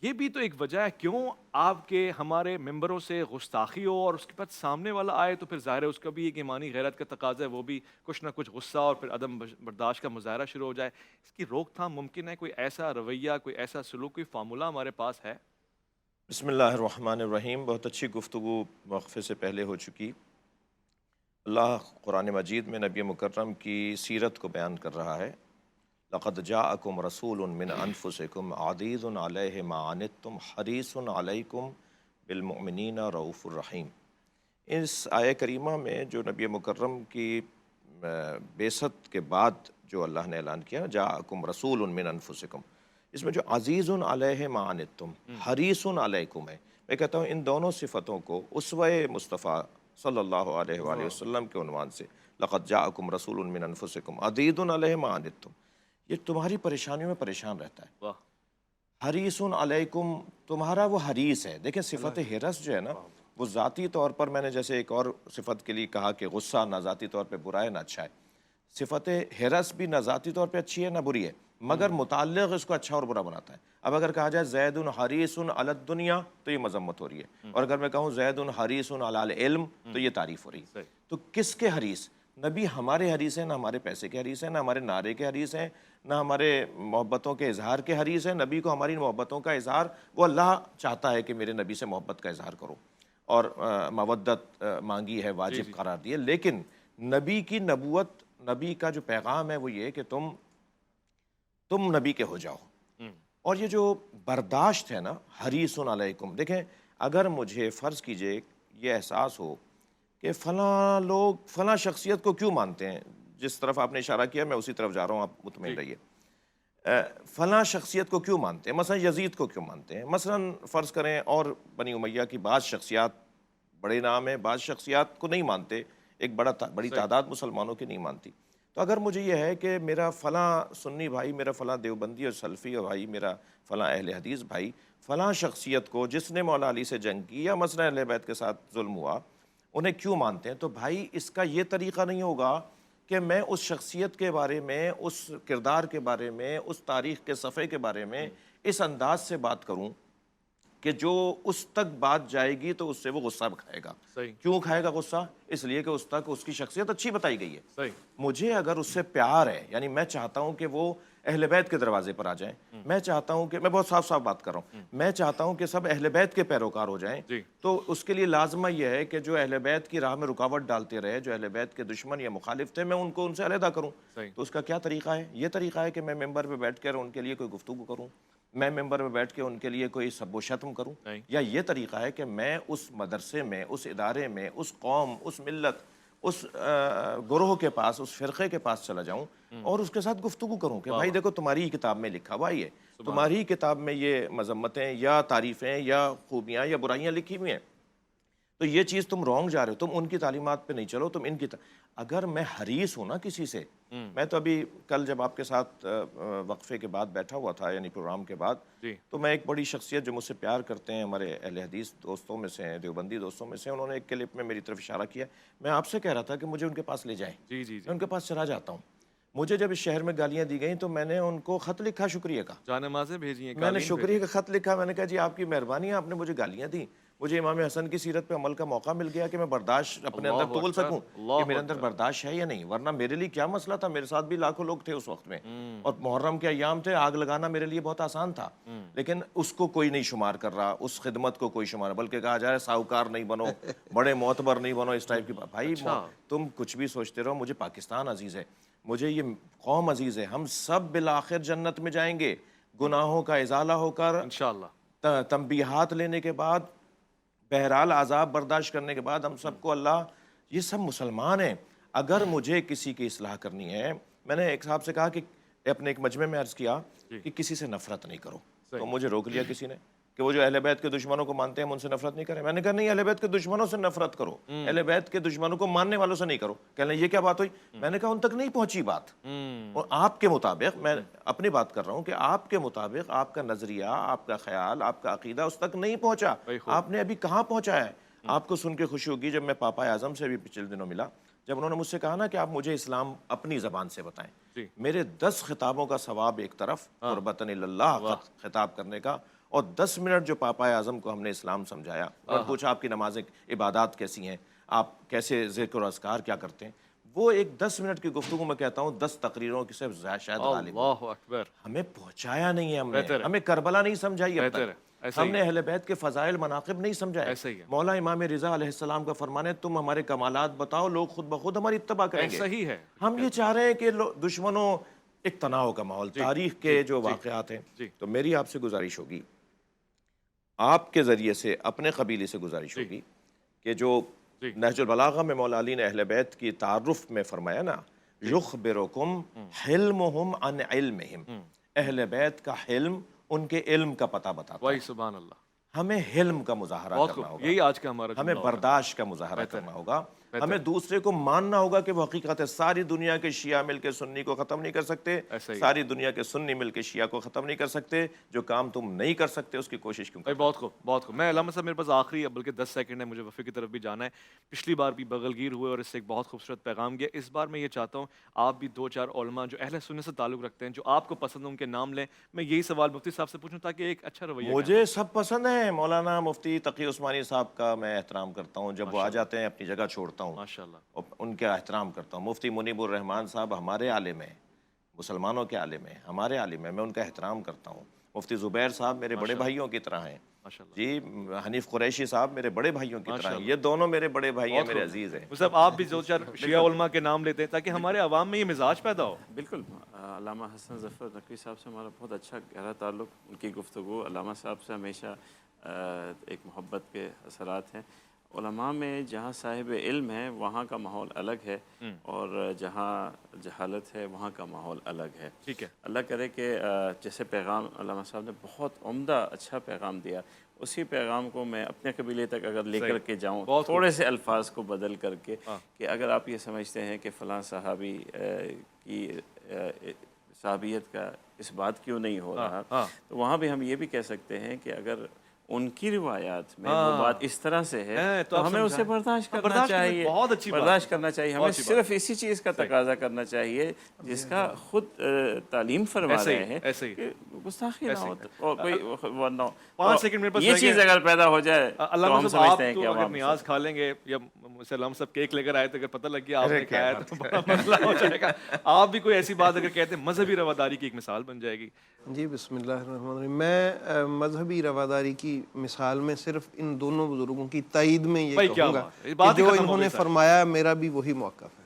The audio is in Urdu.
یہ بھی تو ایک وجہ ہے کیوں آپ کے ہمارے ممبروں سے گستاخی ہو اور اس کے بعد سامنے والا آئے تو پھر ظاہر ہے اس کا بھی ایک ایمانی غیرت کا تقاضا ہے، وہ بھی کچھ نہ کچھ غصہ اور پھر عدم برداشت کا مظاہرہ شروع ہو جائے۔ اس کی روک تھام ممکن ہے؟ کوئی ایسا رویہ، کوئی ایسا سلوک، کوئی فارمولہ ہمارے پاس ہے؟ بسم اللہ الرحمن الرحیم۔ بہت اچھی گفتگو وقفے سے پہلے ہو چکی۔ اللہ قرآن مجید میں نبی مکرم کی سیرت کو بیان کر رہا ہے۔ لقد جاءکم رسول من انفسکم عزیز علیہ ما عنتم حریص علیکم بالمؤمنین رؤوف الرحیم۔ اس آیہ کریمہ میں جو نبی مکرم کی بعثت کے بعد جو اللہ نے اعلان کیا، جاءکم رسول من انفسکم، اس میں جو عزیز علیہ ما عنتم حریص علیکم ہے، میں کہتا ہوں ان دونوں صفتوں کو اسوہ مصطفیٰ صلی اللہ علیہ وآلہ وسلم کے عنوان سے، لقد جاءکم رسول من انفسکم عزیز علیہ ما عنتم، یہ تمہاری پریشانیوں میں پریشان رہتا ہے۔ واہ! حریص علیکم، تمہارا وہ حریص ہے۔ دیکھیں صفت حرص جو ہے نا، وہ ذاتی طور پر میں نے جیسے ایک اور صفت کے لیے کہا کہ غصہ نہ ذاتی طور پہ برا ہے نہ اچھا ہے، صفت حرص بھی نہ ذاتی طور پہ اچھی ہے نہ بری ہے، مگر متعلق اس کو اچھا اور برا بناتا ہے۔ اب اگر کہا جائے زید حریص علی الدنیا تو یہ مذمت ہو رہی ہے، اور اگر میں کہوں زید حریص علی العلم تو یہ تعریف ہو رہی ہے۔ صحیح۔ تو کس کے حریص؟ نبی ہمارے حریص ہیں، نہ ہمارے پیسے کے حریص ہیں، نہ ہمارے نعرے کے حریص ہیں، نہ ہمارے محبتوں کے اظہار کے حریص ہیں۔ نبی کو ہماری محبتوں کا اظہار، وہ اللہ چاہتا ہے کہ میرے نبی سے محبت کا اظہار کرو، اور مودت مانگی ہے، واجب قرار دیے۔ لیکن نبی کی نبوت، نبی کا جو پیغام ہے وہ یہ کہ تم نبی کے ہو جاؤ۔ اور یہ جو برداشت ہے نا، حریص علیکم، دیکھیں اگر مجھے فرض کیجئے یہ احساس ہو کہ فلاں لوگ فلاں شخصیت کو کیوں مانتے ہیں، جس طرف آپ نے اشارہ کیا میں اسی طرف جا رہا ہوں، آپ مطمئن رہیے۔ فلاں شخصیت کو کیوں مانتے ہیں، مثلا یزید کو کیوں مانتے ہیں، مثلا فرض کریں اور بنی امیہ کی بعض شخصیات، بڑے نام ہیں، بعض شخصیات کو نہیں مانتے، ایک بڑی تعداد مسلمانوں کی نہیں مانتی۔ تو اگر مجھے یہ ہے کہ میرا فلاں سنی بھائی، میرا فلاں دیوبندی اور سلفی بھائی، میرا فلاں اہل حدیث بھائی فلاں شخصیت کو جس نے مولا علی سے جنگ کی یا مثلا اہل بیت کے ساتھ ظلم ہوا، انہیں کیوں مانتے ہیں، تو بھائی اس کا یہ طریقہ نہیں ہوگا کہ میں اس شخصیت کے بارے میں، اس کردار کے بارے میں، اس تاریخ کے صفحے کے بارے میں اس انداز سے بات کروں کہ جو اس تک بات جائے گی تو اس سے وہ غصہ کھائے گا۔ صحیح۔ کیوں کھائے گا غصہ؟ اس لیے کہ اس تک اس کی شخصیت اچھی بتائی گئی ہے۔ صحیح۔ مجھے اگر اس سے پیار ہے، یعنی میں چاہتا ہوں کہ وہ اہل بیت کے دروازے پر آ جائیں، میں چاہتا ہوں کہ، میں بہت صاف صاف بات کر رہا ہوں، میں چاہتا ہوں کہ سب اہل بیت کے پیروکار ہو جائیں، جی۔ تو اس کے لیے لازمہ یہ ہے کہ جو اہل بیت کی راہ میں رکاوٹ ڈالتے رہے، جو اہل بیت کے دشمن یا مخالف تھے، میں ان کو ان سے علیحدہ کروں۔ صحیح۔ تو اس کا کیا طریقہ ہے؟ یہ طریقہ ہے کہ میں ممبر پہ بیٹھ کر ان کے لیے کوئی گفتگو کروں، میں ممبر پہ بیٹھ کے ان کے لیے کوئی سب و شتم کروں، نہیں۔ یا یہ طریقہ ہے کہ میں اس مدرسے میں، اس ادارے میں، اس قوم، اس ملت، اس گروہ کے پاس، اس فرقے کے پاس چلا جاؤں اور اس کے ساتھ گفتگو کروں کہ بھائی دیکھو تمہاری ہی کتاب میں لکھا ہوا یہ، تمہاری ہی کتاب میں یہ مذمتیں یا تعریفیں یا خوبیاں یا برائیاں لکھی ہوئی ہیں، تو یہ چیز تم رونگ جا رہے ہو، تم ان کی تعلیمات پہ نہیں چلو، تم ان کی اگر میں حریص ہوں نا کسی سے، میں تو ابھی کل جب آپ کے ساتھ وقفے کے بعد بیٹھا ہوا تھا، یعنی پروگرام کے بعد، جی۔ تو میں ایک بڑی شخصیت جو مجھ سے پیار کرتے ہیں، ہمارے اہل حدیث دوستوں میں سے ہیں، دیوبندی دوستوں میں سے، انہوں نے ایک کلپ میں میری طرف اشارہ کیا، میں آپ سے کہہ رہا تھا کہ مجھے ان کے پاس لے جائیں، جی جی جی۔ میں ان کے پاس چلا جاتا ہوں۔ مجھے جب اس شہر میں گالیاں دی گئیں تو میں نے ان کو خط لکھا شکریہ کا، جانمازیں بھیجی ہیں، میں نے قالین شکریہ بھیجی کا خط لکھا، میں نے کہا جی آپ کی مہربانی ہے، آپ نے مجھے گالیاں دیں، مجھے امام حسن کی سیرت پہ عمل کا موقع مل گیا کہ میں برداشت اپنے اندر اللہ تول اکبر، سکوں کہ اللہ میرے اندر اکبر۔ برداشت ہے یا نہیں، ورنہ میرے لیے کیا مسئلہ تھا، میرے ساتھ بھی لاکھوں لوگ تھے اس وقت میں، اور محرم کے ایام تھے، آگ لگانا میرے لیے بہت آسان تھا، لیکن اس کو کوئی نہیں شمار کر رہا، اس خدمت کو کوئی شمار، بلکہ کہا جائے ساہوکار نہیں بنو، بڑے معتبر نہیں بنو، اس ٹائپ کی بھائی تم کچھ بھی سوچتے رہو، مجھے پاکستان عزیز ہے، مجھے یہ قوم عزیز ہے، ہم سب بالآخر جنت میں جائیں گے، گناہوں کا ازالہ ہو کر، انشاءاللہ۔ تنبیہات لینے کے بعد، بہرحال عذاب برداشت کرنے کے بعد، ہم سب کو اللہ، یہ سب مسلمان ہیں۔ اگر مجھے کسی کی اصلاح کرنی ہے، میں نے ایک صاحب سے کہا کہ اپنے ایک مجمع میں عرض کیا کہ کسی سے نفرت نہیں کرو، تو مجھے روک لیا کسی نے کہ وہ جو اہل بیت کے دشمنوں کو مانتے ہیں ہم ان سے نفرت نہیں کریں، میں نے کہا نہیں، اہل بیت کے دشمنوں سے نفرت کرو، اہل بیت کے دشمنوں کو ماننے والوں سے نہیں کرو۔ کہنے یہ کیا بات ہوئی؟ میں نے کہا ان تک نہیں پہنچی بات، اور آپ کے مطابق، میں اپنی بات کر رہا ہوں کہ آپ کے مطابق آپ کا نظریہ، آپ کا خیال، آپ کا عقیدہ اس تک نہیں پہنچا، آپ نے ابھی کہاں پہنچا ہے۔ آپ کو سن کے خوشی ہوگی، جب میں پاپا اعظم سے بھی پچھلے دنوں ملا، جب انہوں نے مجھ سے کہا نا کہ آپ مجھے اسلام اپنی زبان سے بتائیں، میرے 10 خطابوں کا ثواب ایک طرف قربتاً اللہ خطاب کرنے کا، اور 10 منٹ جو پاپا اعظم کو ہم نے اسلام سمجھایا اور پوچھا آپ کی نمازیں عبادات کیسی ہیں، آپ کیسے ذکر و اذکار کیا کرتے ہیں، وہ ایک 10 منٹ کی گفتگو میں کہتا ہوں 10 تقریروں کی سے شاید غالب ہے۔ اللہ اکبر، ہمیں پہنچایا نہیں ہے، بہتر ہے، ہمیں کربلا نہیں سمجھائی اب بہتر ہے، تک، ایسا ہم ہی نے ہے، اہل بیت کے فضائل مناقب نہیں سمجھائے۔ ایسا ہی ہے، مولا امام رضا علیہ السلام کا فرمان ہے تم ہمارے کمالات بتاؤ، لوگ خود بخود ہماری اتباع کریں گے۔ ایسا ہی ہے۔ ہم یہ چاہ رہے ہیں کہ دشمنوں ایک تناؤ کا ماحول، جی تاریخ جی کے جو جی واقعات ہیں، جی تو میری آپ سے گزارش ہوگی، آپ کے ذریعے سے اپنے قبیلے سے گزارش جی ہوگی کہ جو جی نہج البلاغہ میں مولا علی نے اہل بیت کی تعارف میں فرمایا نا، یخبرکم حلمہم عن علمہم، اہل بیت کا حلم ان کے علم کا پتہ بتاتا وہی ہے۔ سبحان اللہ، ہمیں حلم کا مظاہرہ بہت کرنا خوب، ہوگا، یہی آج کا ہمارا ہمیں جملہ ہوگا۔ برداشت کا مظاہرہ بہتر کرنا ہے، ہوگا، بہتر ہمیں ہے، دوسرے کو ماننا ہوگا کہ وہ حقیقت ہے۔ ساری دنیا کے شیعہ مل کے سنی کو ختم نہیں کر سکتے، ایسا ہی ہے۔ ساری دنیا کے سنی مل کے شیعہ کو ختم نہیں کر سکتے، جو کام تم نہیں کر سکتے اس کی کوشش کیوں کر بھائی رہے ہو؟ بہت خوب، بہت خوب۔ میں علامہ صاحب میرے پاس آخری ہے، بلکہ 10 سیکنڈ ہے، مجھے وفے کی طرف بھی جانا ہے۔ پچھلی بار بھی بغل گیر ہوئے اور اس سے ایک بہت خوبصورت پیغام گیا۔ اس بار میں یہ چاہتا ہوں آپ بھی 2-4 علماء جو اہل سنت سے تعلق رکھتے ہیں، جو آپ کو پسند ہیں، ان کے نام لیں۔ میں یہی سوال مفتی صاحب سے پوچھوں تاکہ ایک اچھا رویہ قائم مجھے سب پسند ہیں، مولانا مفتی تقی عثمانی صاحب کا میں احترام کرتا ہوں، جب وہ آ جاتے ہیں اپنی جگہ چھوڑتا ہوں، ماشاء اللہ، اور ان کا احترام کرتا ہوں۔ مفتی منیب الرحمان صاحب ہمارے عالم ہیں، مسلمانوں کے عالم ہیں، ہمارے عالم ہیں، میں ان کا احترام کرتا ہوں۔ مفتی زبیر صاحب میرے بڑے بھائیوں کی طرح ہیں، ماشاء اللہ، جی حنیف قریشی صاحب میرے بڑے بھائیوں کی طرح ماشاء ہیں، اللہ، یہ دونوں میرے بڑے بھائی ہیں، بہت میرے خوب۔ عزیز ہیں۔ صاحب آپ بھی 2-4 شیعہ علماء کے نام لیتے ہیں تاکہ ہمارے عوام میں یہ مزاج پیدا ہو۔ بالکل، علامہ حسن ظفر نقوی صاحب سے ہمارا بہت اچھا گہرا تعلق، ان کی گفتگو علامہ صاحب سے ہمیشہ ایک محبت کے اثرات ہیں۔ علماء میں جہاں صاحب علم ہے وہاں کا ماحول الگ ہے، اور جہاں جہالت ہے وہاں کا ماحول الگ ہے۔ ٹھیک ہے، اللہ کرے کہ جیسے پیغام علامہ صاحب نے بہت عمدہ اچھا پیغام دیا، اسی پیغام کو میں اپنے قبیلے تک اگر لے کر کے جاؤں، تھوڑے سے الفاظ کو بدل کر کے، کہ اگر آپ یہ سمجھتے ہیں کہ فلاں صحابی کی صحابیت کا اس بات کیوں نہیں ہو رہا، تو وہاں بھی ہم یہ بھی کہہ سکتے ہیں کہ اگر ان کی روایات میں وہ بات اس طرح سے ہے تو ہمیں اسے برداشت کرنا چاہیے، بہت اچھی بات، برداشت کرنا چاہیے۔ ہمیں صرف اسی چیز کا تقاضا کرنا چاہیے جس کا خود تعلیم فرما رہے ہیں کہ گستاخی نہ ہو، اور کوئی نہ ہو۔ 5 سیکنڈ میرے پاس یہ چیز اگر پیدا ہو جائے تو علامہ ہم صاحب آپ سمجھتے ہیں کہ تو اگر عوام نیاز کھا لیں گے، یا مجھ سے علامہ صاحب کیک لے کر آئے تو اگر پتہ لگ گیا آپ نے کھایا ہے تو بڑا مسئلہ ہو جائے گا۔ آپ بھی کوئی ایسی بات اگر کہتے ہیں مذہبی رواداری کی ایک مثال بن جائے گی۔ جی بسم اللہ الرحمن الرحیم۔ میں مذہبی رواداری کی مثال میں صرف ان دونوں بزرگوں کی تائید میں یہ کہوں گا کہ جو انہوں نے فرمایا میرا بھی وہی موقف ہے۔